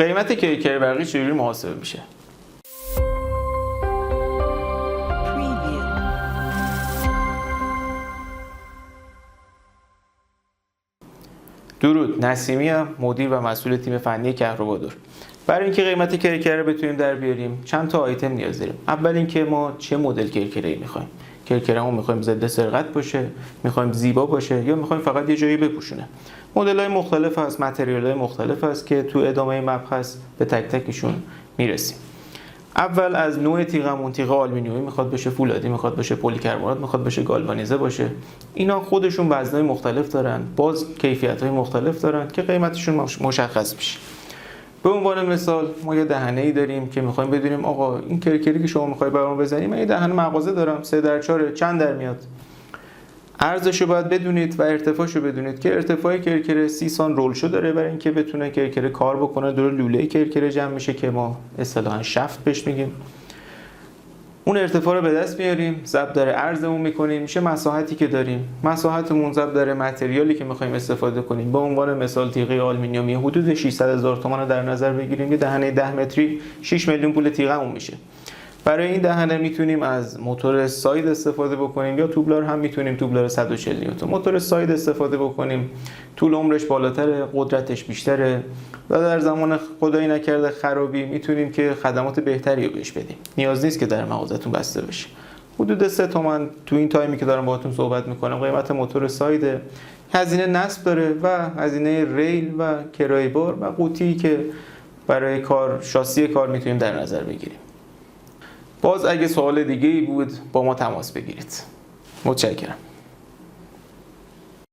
قیمت کرکر برقی چجوری محاسبه میشه؟ درود، نسیمیم، مدیر و مسئول تیم فنی کهربادور. برای اینکه قیمت کرکر رو بتونیم در بیاریم چند تا آیتم نیاز داریم. اول اینکه ما چه مدل کرکری میخوایم. کرکرمون میخوایم ضد سرقت باشه، میخوایم زیبا باشه یا میخوایم فقط یه جایی بپوشونه. مدل‌های مختلف هست، متریال‌های مختلف هست که تو ادامه مبحث به تک تکشون میرسیم. اول از نوع تیغمون، تیغ آلومینیومی میخواد بشه، فولادی میخواد بشه، پلیکربنات میخواد بشه، گالوانیزه باشه. اینا خودشون وزن‌های مختلف دارن، باز کیفیت‌های مختلف دارن که قیمتشون مشخص میشه. به عنوان مثال ما یه دهنه‌ای داریم که میخوایم بدونیم آقا این کرکری که شما میخوای برام بزنی، من یه دهنه مغازه دارم 3x4 چند در میاد. عرضشو باید بدونید و ارتفاعشو بدونید که ارتفاع کرکر 30 سان رولشو داره برای اینکه بتونه کرکر کار بکنه، دور لوله کرکر جمع میشه که ما اصطلاحاً شفت بهش میگیم. اون ارتفاع رو به دست میاریم، ضرب در عرضمون میکنیم، میشه مساحتی که داریم. مساحتمون ضرب در متریالی که میخوایم استفاده کنیم. به عنوان مثال تیغ آلومینیومی حدود 600,000 تومان رو در نظر بگیریم. یه دهنه 10 متری 6 میلیون پول تیغمون میشه. برای این دهنه میتونیم از موتور ساید استفاده بکنیم یا توبلار هم میتونیم، توبلار 140 نیوتن. موتور ساید استفاده بکنیم، طول عمرش بالاتره، قدرتش بیشتره و در زمان خدایی نکرده خرابی میتونیم که خدمات بهتری رو بهش بدیم. نیاز نیست که در مغازتون بسته بشه. حدود 3 تومن تو این تایمی که دارم باهاتون صحبت میکنم قیمت موتور ساید. هزینه نصب داره و هزینه ریل و کرایه بار و قوطی که برای کار شاسی کار میتونیم در نظر بگیریم. باز اگه سوال دیگه‌ای بود با ما تماس بگیرید. متشکرم.